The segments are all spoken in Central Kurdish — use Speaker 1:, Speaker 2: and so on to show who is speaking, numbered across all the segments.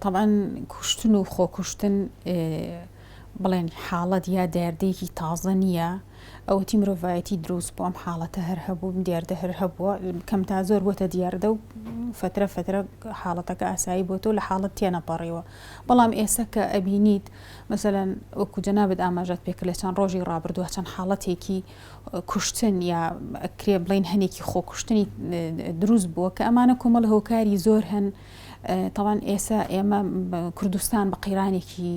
Speaker 1: طبعا کوشتن و خۆکوشتن بڵێن حاڵەت یا دەردەیەکی تازە نییە ئەوەتی مرۆڤایەتی دروست بۆ ئەم حاڵەتە هەر هەبوو دیاردە هەر هەبووە کەم تا زۆر بۆتە دیاردە و فترە حاڵەتەکە ئاسایی بۆ تۆ لە حاڵەت تێنەپەڕیەوە بەڵام ئێستا کە ئەبینیت مەسەلەن وەکو جەنابەت ئاماژەت پێکرد لە چەند ڕۆژی ڕابردووە چەند حاڵەتێکی کوشتن یا ئەکرێ بڵین هەنێکی خۆکوشتنی دروست بووە کە ئەمانە کۆمەڵ هۆکاری زۆر هەن طبعا ئێستا ئێمە کوردستان بە قەیرانێکی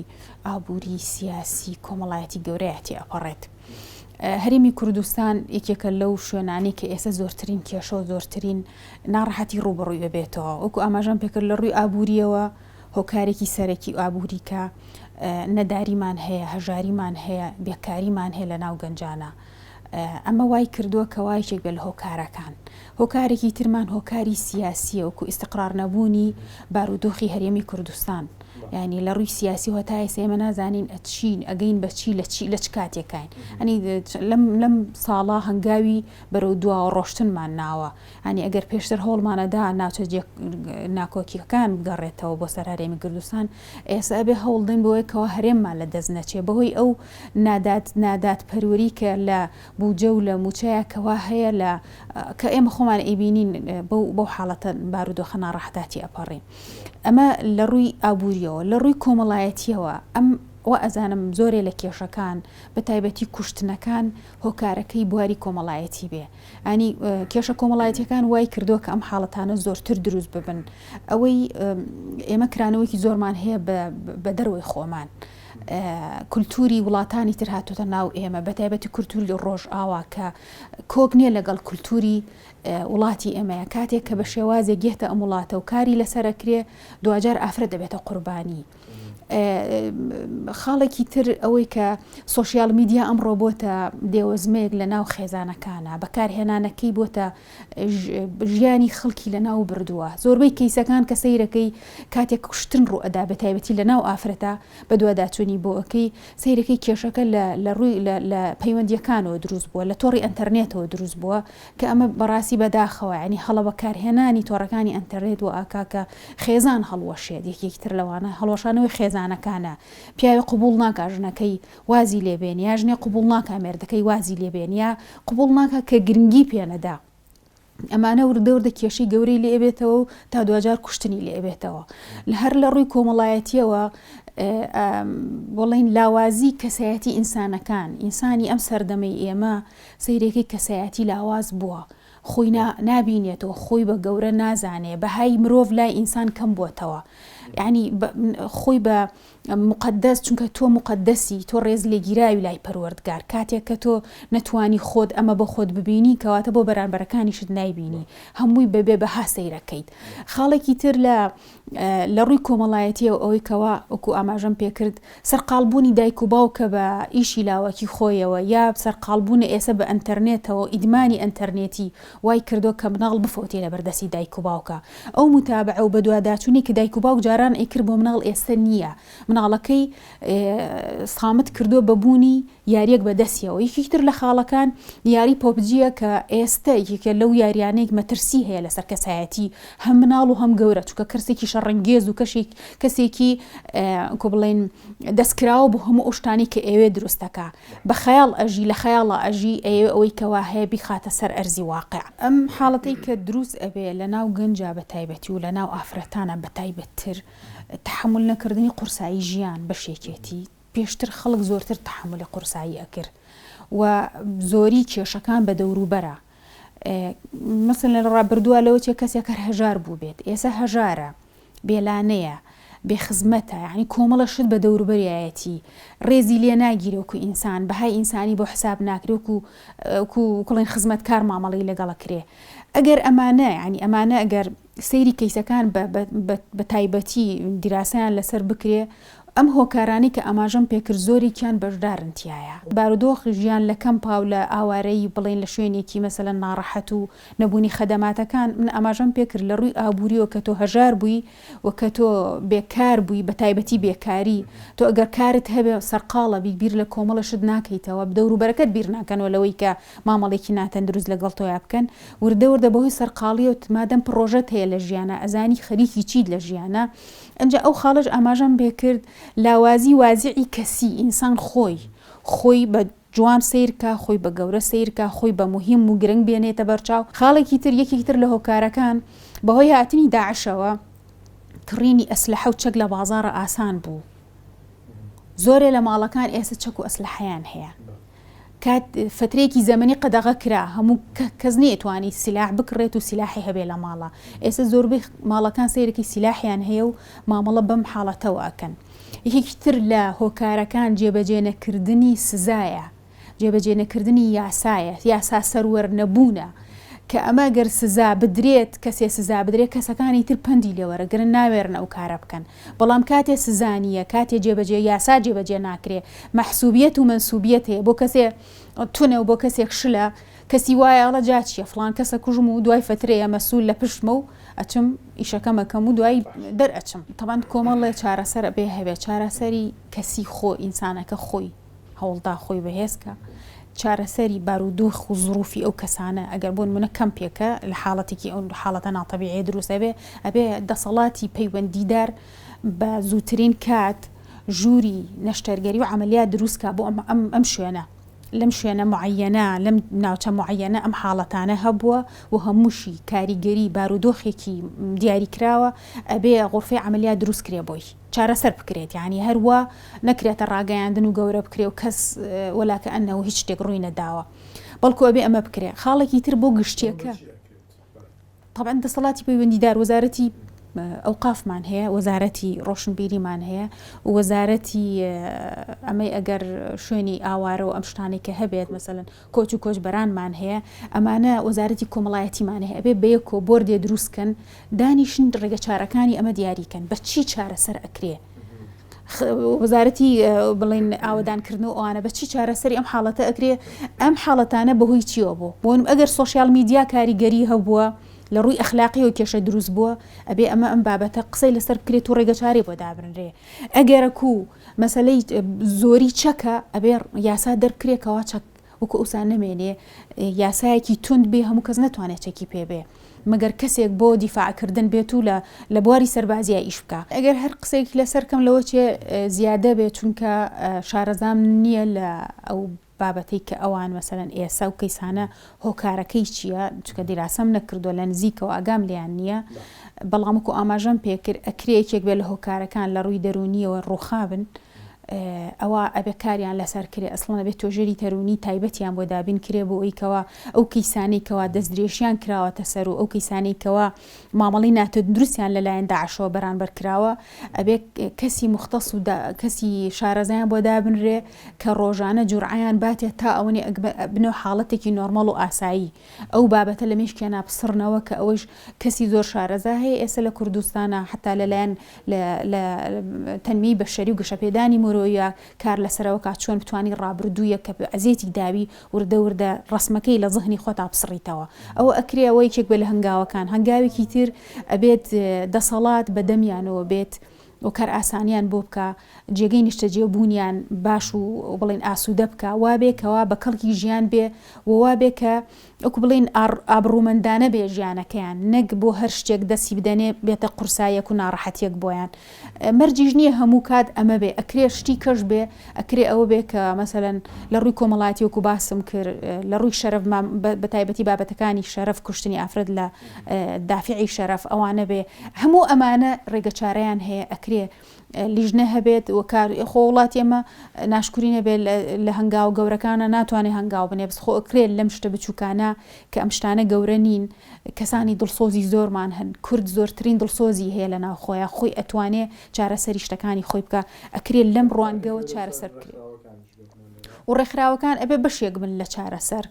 Speaker 1: ئابووری سیاسی کۆمەڵایەتی گەورەیەتی ئەپەڕێت هەرێمی کوردستان یەکێکە لەو شوێنانەی کە ئێستا زۆرترین کێشە و زۆرترین ناڕەحەتی ڕوبەڕووی ببێتەوە وەکو ئاماژەم پێکرد لە ڕووی ئابووریەوە هۆکارێکی سەرەکی ئابووری کە نەداریمان هەیە هەژاریمان هەیە بێکاریمان هەیە لە ناو گەنجانە ئەمە وای کردووە کە وایشێک بێت لە هۆکارەکان هۆکارێکی ترمان هۆکاری سیاسیە وەکو ئیستقرار نەبوونی بارودۆخی هەرێمی کوردستان یعنی لە ڕووی سیاسی هەتای ئێمە نازانین ئەچین ئەگەین بەچی لە چ کاتێکین ئەنی لەم ساڵا هەنگاوی بەرەو دواوە ڕۆشتنمان ناوە ئەنی ئەگەر پێشتر هەوڵمانەدا ناوچە ناکۆکیەکان بگەڕێتەوە بۆ سەر هەرێمی کوردستان ئێستا ئەبێ هەوڵدەین بۆی کەەوە هەرێممان لە دەست نەچێ بەهۆی ئەو نادات پەروەری کە لە بوجە و لە موچەیە کەوا هەیە لە کە ئێمە خۆمان ئەیبینین بەو حاڵەتە بارودۆخە ناڕەحەتی ئەپەڕین ئەمە لە ڕووی ئابووریەوە لە ڕووی کۆمەڵایەتیەوە ئەم و ئەزانم زۆرێ لە کێشەکان بە تایبەتی کوشتنەکان هۆکارەکەی بواری کۆمەڵایەتی بێ ئەنی کێشە کۆمەڵایەتیەکان وای کردووە کە ئەم حاڵەتانە زۆرتر دروست ببن ئەوەی ئێمە کرانەوەیکی زۆرمان هەیە بە دەروی خۆمان کولتوری وڵاتانی تر هاتوتە ناو ئێمە بە تایبەتی کولتوری ڕۆژ ئاوا کە کۆک نییە لەگەڵ کولتوری وڵاتی ئێمەیە کاتێک کە بە شێوازێک گێتە ئەم وڵاتە و کاری لەسەرەکرێ دوجار ئافرەت دەبێتە قوربانی خاڵێکی تر ئەوەی کە سۆشیال میدیا ئەمڕۆ بۆتە دێوەزمەیەک لە ناو خێزانەکانە بەکارهێنانەکەی بۆتە ژیانی خەڵکی لە ناو بردووە زۆربەی کەیسەکان کە سەیرەکەی کاتێک کوشتن ڕوو ئەدا بە تایبەتی لە ناو ئافرەتە بە دوواداچوونی بۆ ئەەکەی سەیرەکەی کێشەکە لە ڕووی لە پەیوەندیەکانەوە دروست بووە لە تۆڕی ئەنتەرنێتەوە دروست بووە کە ئەمە بەڕاستی بەداخەوە ینی هەڵە بەکارهێنانی تۆڕەکانی ئەنتەرنێت و ئاکاکە خێزان هەڵوەشێت یەکێکتر لەوانە هەڵوەشانەوەی خێزانەکانە پیاوی قبول ناکە ژنەکەی وازی لێبێن یا ژنێ قبول ناکە مێردەکەی وازی لێبێن یا قبول ناکە کە گرنگی پێنەدا ئەمانە وردەوردە کێشەی گەورەی لێبێتەوە و تا دوجار کوشتنی لێبێتەوە لە هەر لە ڕووی کۆمەڵایەتیەوە بڵین لاوازی کەسایەتی ئینسانەکان ئینسانی ئەم سەردەمەی ئێمە سەیرێکی کەسایەتی لاواز بووە خۆی نابینێتەوە خۆی بە گەورە نازانێ بەهای مرۆڤ لای ئینسان کەم بووتەوە یعنی خۆی بە مقدس چونکە تۆ مقدسی تۆ ڕێز لێگیراوی لای پەروەردگار کاتێک کە تۆ نەتوانی خۆت ئەمە بە خۆت ببینی کەواتە بۆ بەرامبەرەکانیشت نایبینی هەمووی بەبێ بەها سەیرەکەیت خاڵێکی تر لە ڕووی کۆمەڵایەتیەوە ئەوەی کەوا وەکو ئاماژەم پێکرد سەرقاڵبوونی دایک و باوکە بە ئیشی لاوەکی خۆیەوە یا سەرقاڵبوون ئێستا بە ئەنتەرنێتەوە ئیدمانی ئەنتەرنێتی وای کردو کە مناڵ بفۆتێ لە بەردەستی دایک و باوکە ئەو متابعە و بەدواداچوونی کە دایک و باوک جاران ئەیکرد بۆ مناڵ ئێستا نییە مناڵەکەی سامت کردووە بەبوونی یاریەک بەدەستیەوە یەکێکتر لە خاڵەکان یاری پۆبجیە کە ئێستا یەکێکە لەو یاریانەیەک مەترسی هەیە لەسەر کەسایەتی هەم مناڵ و هەم گەورە چونکە کەسێکی شەڕەنگێز و کەسێکی کۆ بڵێن دەستکراوە بۆ هەموو ئەو شتانی کە ئێوێ دروستەکە بە خەیاڵ ئەژی لە خەیاڵە ئەژی ئەوەی کەوا هەیە بیخاتە سەر ئەرزی واقع ئەم حاڵەتەی کە دروست ئەبێ لە ناو گەنجە بە تایبەتی و لە ناو ئافرەتانە بە تایبەتتر تحمل نەکردنی قورسایی ژیان بەشێکێتی پێشتر خەڵک زۆرتر تحملی قورسایی ئەکرد و زۆری کێشەکان بە دەوروبەرە مەسەلەن لە ڕابردووە لەوە چێ کەسێک هەژار بوو بێت ئێستا هەژارە بێلانەیە بێخزمەتە یعنی کۆمەڵە شت بە دەوروبەریایەتی ڕێزی لێ ناگیرە وەکو ئینسان بەهای ئینسانی بۆ حساب ناکرێ وەکو کڵێن خزمەتکار مامەڵەی لەگەڵە کرێ ئەگەر ئەمانە ینی ئەمانە ئەگەر سەیری کەیسەکان بە تایبەتی دیراسەیان لەسەر بکرێ ئەم هۆکارانی کە ئاماژەم پێکرد زۆریان بەشدارنتیایە بارودۆخی ژیان لە کەم پاو لە ئاوارەی بڵێن لە شوێنێکی مەسەلەن ناڕەحەت و نەبوونی خەدەماتەکان من ئاماژەم پێکرد لە ڕووی ئابووریەوە کە تۆ هەژار بووی و کە تۆ بێکار بووی بە تایبەتی بێکاری تۆ ئەگەر کارت هەبێ سەرقاڵە بیر لە کۆمەڵەشت ناکەیتەوە دەوروبەرەکەت بیر ناکەنەوە لەوەی کە مامەڵێکی ناتەن دروست لەگەڵ تۆیا بکەن وردە بەهۆی سەرقاڵی و مادەم پرۆژەت هەیە لە ژیانە ئەزانی خەریکی چیت لە ژیانە ئەنجا ئەو خاڵش ئاماژەم پێ کرد لاوازی وازیعی کەسی ئینسان خۆی بە جوان سیرکە، خۆی بە گەورە سیرکە، خۆی بە مهم و گرنگ بێنێتە بەرچاو. خاڵێکی تر یەکێکی تر لە هۆکارەکان بەهۆی هاتنی داعشەوە کڕینی ئەسلحە و چەک لە بازاڕە ئاسان بوو. زۆرێ لە ماڵەکان ئێستا چەک و ئەسلحەیان هەیە. کات فترێکی زەمەنی قەدەغە کرا هەموو کەس نێتوانی سلاح بکڕێت و سلاحی هەبێ لە ماڵە. ئێستا زۆربەی ماڵەکان سیرەکی سلاحیان هەیە و مامەڵە بەم حاڵەتەوە ئەکەن. یەکێکی تر لە هۆکارەکان جێبەجێ نەکردنی سزایە، جێبەجێ نەکردنی یاسایە، یاسا سەروەر نەبوونە کە ئەمە گەر سزا بدرێت، کەسێ سزا بدرێت کەسەکانی تر پەندی لێوەرەگرن ناوێرن ئەو کارە بکەن. بەڵام کاتێ سزانیە، کاتێ جێبەجێ یاسا جێبەجێ ناکرێ، مەحسوبیەت و منسوبیەت هەیە بۆ کەسێ تونە و بۆ کەسێک شلە، کەسی وایە ئەڵە جا چیە فڵان کەسە کوژم و دوای فترەیە مەسوول لە پشتمە و ئەچم ئیشەکەمەکەم و دوای دەرئەچم. تەبەن کۆمەڵێ چارەسەر بێ هەبێ، چارەسەری کەسی خۆ ئینسانەکە خۆی هەوڵدا خۆی بەهێزکە، چارەسەری بارودۆخ و زروفی ئەو کەسانە ئەگەر بۆن منە کەم پێکە لە حاڵەتێکی ئەو حاڵەتە ناتەبیعی دروست ئەبێ دەسەڵاتی پەیوەندیدار بە زووترین کات ژووری نەشتەرگەری و عملیات دروستکە بۆ ئەم شوێنە، لەم شوێنە معەنە، لەم ناوچە معەنە ئەم حاڵەتانە هەبووە و هەمووشی کاریگەری بارودۆخێکی دیاری کراوە ئەبێ غرفەی عملیات دروست کرێ بۆی چارەسەر بکرێت. یعنی هەروە نەکرێتە ڕاگەیاندن و گەورە بکرێ و کەس وەلاکە ئەنەوە هیچ شتێک ڕووی نەداوە، بەڵکو ئەبێ ئەمە بکرێ. خاڵێکی تر بۆ گشتیەکە طبعا دەسەڵاتی پەیوەندیدار وەزارەتی ئەوقافمان هەیە، وەزارەتی ڕۆشنبیریمان هەیە، وەزارەتی ئەمەی ئەگەر شوێنی ئاوارە و ئەم شتانێکە هەبێت مەسەلەن کۆچ و کۆچبەرانمان هەیە، ئەمانە وەزارەتی کۆمەڵایەتیمان هەیە. ئەبێ بەیەکۆ بۆردێ دروستکەن دانیشن ڕێگە چارەکانی ئەمە دیاریکەن بە چی چارەسەر ئەکرێ. وەزارەتی بڵین ئاوەدانکردن و ئەوانە بە چی چارەسەری ئەم حاڵەتە ئەکرێ. ئەم حاڵەتانە بەهۆی چیوە بۆ ئەگەر سۆشیال میدیا کاریگەری هەبووە لە ڕووی ئەخلاقی و کێشە دروست بووە، ئەبێ ئەم بابەتە قسەی لەسەر بکرێت و ڕێگەچارێ بۆ دابرنرێ. ئەگەرەکو مەسەلەی زۆری چەکە ئەبێ یاسا دەرکرێکەوە چەک وەکو ئەوسان نەمێنێ یاسایەکی تند بێ هەموو کەس نەتوانێت چەکی پێبێ مەگەر کەسێک بۆ دیفاعکردن بێت و لە بواری سەربازیە ئیش بکە. ئەگەر هەر قسێکی لەسەرکەم لەوە چێ زیادە بێت چونکە شارەزام نییە لە ئەو بابەتەی کە ئەوان مەسەلەن ئێسا و کەیسانە هۆکارەکەی چییە، چکە دیراسەم نەکردو لە نزیکەوە ئاگام لیان نییە. بەڵام وەکو ئاماژەم پێکرد ئەکرێ یەکێک بێت لە هۆکارەکان لە ڕووی دەرونیەوە ڕووخابن ئەوە ئەبێ کاریان لەسەر کرێ. ئەسڵەنە بێت تۆژێری تەرونی تایبەتیان بۆ دابین کرێ بۆ ئەویکەوە ئەو کەیسانێکەوە دەستدرێژیان کراوەتە سەر و ئەو کەیسانێکەوە مامەڵی ناتە دروستیان لەلایەن داعشەوە بەرامبەر کراوە ئەبێ کەسی مختص و کەسی شارەزایان بۆ دابنرێ کە ڕۆژانە جورعیان باتێت تا ئەوەنێ بنەوە حاڵەتێکی نۆرمەڵ و ئاسایی. ئەو بابەتە لە مێشکیان ناپسڕنەوە کە ئەوەش کەسی زۆر شارەزا هەیە ئێستا لە کوردستانە حتا لەلایەن لە تەنمی بەشەری و گەشەپێدانی مرۆیە کار لەسەرەوە کا چۆن بتوانی ڕابردوویە کە ئەزیێتی داوی وردە ڕسمەکەی لە زەهنی خۆتا بسڕیتەوە. ئەوە ئەکرێ ئەوەی یەکێک بێ لە هەنگاوەکان. هەنگاوێکی تر ئەبێت دەسەڵات بەدەمیانەوە بێت و کار ئاسانیان بۆ بکە، جێگەی نیشتەجێبوونیان باش و بڵین ئاسوودە بکە، وابێکەوە بە کەڵکی ژیان بێ وابێ کە ئەوکو بڵین ئابڕوومەندانە بێ ژیانەکەیان، نەک بۆ هەر شتێک دەستی بدەنێ بێتە قورسایەک و ناڕەحەتیەک بۆیان. مەرجیش نییە هەموو کات ئەمە بێ، ئەکرێ شتی کەش بێ، ئەکرێ ئەوە بێ کە مەسەلەن لە ڕووی کۆمەڵایەتی وەکو باسم کرد لە ڕووی شەرەف بە تایبەتی بابەتەکانی شەرەف کوشتنی ئافرەت لە دافعی شەرەف ئەوانە بێ. هەموو ئەمانە ڕێگەچارەیان هەیە ئەکرێ لیژنە هەبێت وەکار خۆ وڵاتی ئەمە ناشکرینە بێت لە هەنگاو گەورەکانە ناتوانێت هەنگاو بنێ بس خۆ ئەکرێت لەم شتە بچووکانە کە ئەم شتانە گەورە نین. کەسانی دڵسۆزی زۆرمان هەن، کورد زۆرترین دڵسۆزی هەیە لە ناو خۆیان، خۆی ئەتوانێ چارەسەری شتەکانی خۆی بکە، ئەکرێت لەم ڕوانگەوە چارەسەر بکرێت. و ڕێکخراوەکان ئەبێ بەشێک بن لە چارەسەر،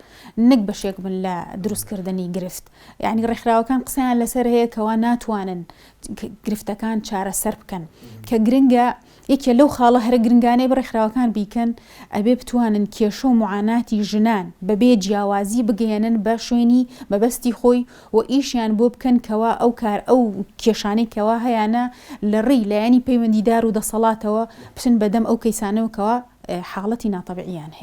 Speaker 1: نەک بەشێک بن لە دروستکردنی گرفت. یعنی ڕێکخراوەکان قسەیان لەسەر هەیە کەوا ناتوانن گرفتەکان چارەسەر بکەن کە گرنگە یەکێ لەو خاڵە هەرە گرنگانەی بڕێکخراوەکان بیکەن ئەبێ بتوانن کێشە و معاناتی ژنان بەبێ جیاوازی بگەێنن بە شوێنی بەبەستی خۆی و ئیشیان بۆ بکەن کەوا ئەو کار ئەو کێشانەی کەوا هەیەە لە ڕێی لایەنی پەیوەندیدار و دەسەڵاتەوە بچن بەدەم ئەو کەیسانەوە کەوا حاڵەتی ناتەبیعیان هەیە.